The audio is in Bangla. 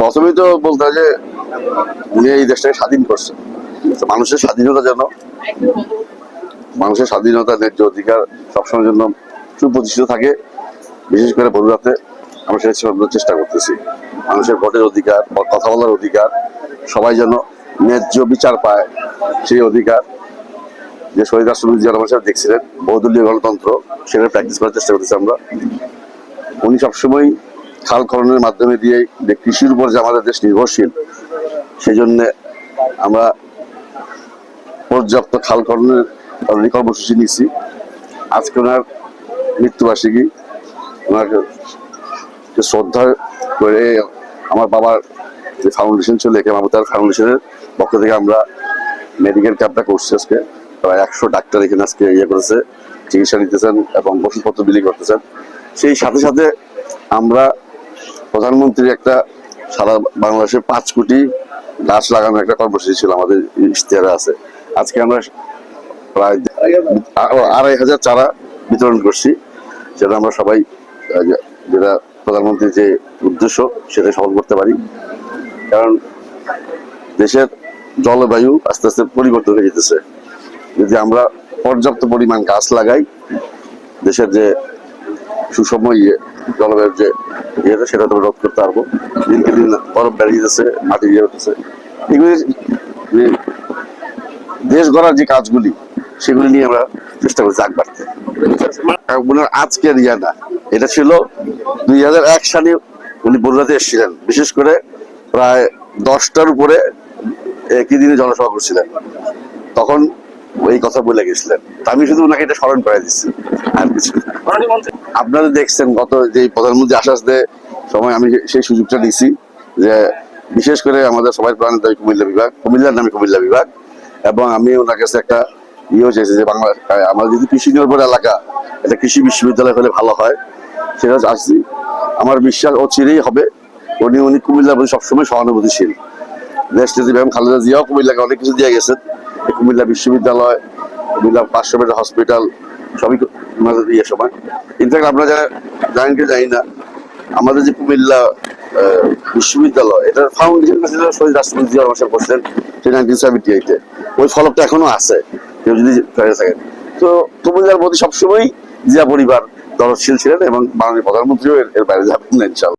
প্রথমেই তো বলতে হয় যে উনি এই দেশটাকে স্বাধীন করছেন। মানুষের স্বাধীনতা যেন, মানুষের স্বাধীনতা, ন্যায্য অধিকার সবসময়ের জন্য সুপ্রতিষ্ঠিত থাকে। বিশেষ করে বগুড়াতে আমরা সেটা চেষ্টা করতেছি। মানুষের ভোটের অধিকার, কথা বলার অধিকার, সবাই যেন ন্যায্য বিচার পায়, সেই অধিকার যে শহীদ রাষ্ট্রপতি জিয়া রহমান সাহেব দেখছিলেন, বহুদলীয় গণতন্ত্র, সেটা প্র্যাকটিস করার চেষ্টা করতেছি আমরা। উনি সবসময় খাল খননের মাধ্যমে দিয়ে যে কৃষির উপর যে আমাদের দেশ নির্ভরশীল, সেই জন্য আমরা পর্যাপ্ত খাল খননের কর্মসূচি নিচ্ছি। আজকে ওনার মৃত্যুবার্ষিকী, ওনাকে শ্রদ্ধা করে আমার বাবার যে ফাউন্ডেশন ছিল, একে মামুতার ফাউন্ডেশনের পক্ষ থেকে আমরা মেডিকেল ক্যাম্পটা করছি। আজকে প্রায় 100 ডাক্তার এখানে আজকে করেছে, চিকিৎসা নিতেছেন এবং ওষুধপত্র বিলি করতেছেন। সেই সাথে সাথে আমরা প্রধানমন্ত্রীর একটা সারা বাংলাদেশে 5 কোটি গাছ লাগানোর একটা কর্মসূচি ছিল, আমাদের ইশতেহারে আছে। আজকে আমরা প্রায় 2500 চারা বিতরণ করছি, যেটা আমরা সবাই, যেটা প্রধানমন্ত্রীর যে উদ্দেশ্য সেটা সফল করতে পারি। কারণ দেশের জলবায়ু আস্তে আস্তে পরিবর্তন হয়ে যেতেছে। যদি আমরা পর্যাপ্ত পরিমাণ গাছ লাগাই, দেশের যে সুষম জলবায়ুর যে সেটা তো রোধ করতে পারবো। দিনকে দিন বরফ বেড়ে যেতেছে, মাটি হতেছে, এগুলি দেশ গড়ার যে কাজগুলি, সেগুলি নিয়ে আমরা চেষ্টা করছি আগ বাড়তে। আজকের না, এটা ছিল 2001 সালে উনি বগুড়াতে এসেছিলেন। বিশেষ করে প্রায় 10টার উপরে একই দিনে জনসভা করছিলেন, তখন এই কথা বলে গেছিলেন। আমি শুধু ওনাকে এটা স্মরণ করে দিচ্ছি, আর কিছু। আপনারা দেখছেন গত যে প্রধানমন্ত্রী আশ্বাস দেয় সময়, আমি সেই সুযোগটা নিয়েছি যে বিশেষ করে আমাদের সবাই প্রাণের দাবি কুমিল্লা বিভাগ, কুমিল্লার নামে কুমিল্লা বিভাগ, এবং আমি ওনার কাছে একটা চেয়েছি যে বাংলা আমাদের যদি কৃষি নির্ভর এলাকা, একটা কৃষি বিশ্ববিদ্যালয় হলে ভালো হয়। সেটা আসছি, আমার বিশ্বাস অচিরেই হবে। উনি কুমিল্লার প্রতি সবসময় সহানুভূতিশীল। দেশ নেত্রী বেগম খালেদা জিয়াও কুমিল্লাকে অনেক কিছু দিয়ে গেছেন। কুমিল্লা বিশ্ববিদ্যালয়, কুমিল্লা 500 বেডের হসপিটাল, সবই দিয়ে সময়। ইনফ্যাক্ট আপনারা যারা জানেন কি জানি না, আমাদের যে কুমিল্লা বিশ্ববিদ্যালয়, এটার ফাউন্ডেশন ছিল শহীদ রাষ্ট্রপতি জিয়া রহমান সাহেব করছিলেন 1978-এ। ওই ফলকটা এখনো আছে, কেউ যদি থাকেন। তো কুমিল্লার প্রতি সবসময় জিয়া পরিবার দরদশীল ছিলেন, এবং মাননীয় প্রধানমন্ত্রীও এর বাইরে যাবেন না ইনশাআল্লাহ।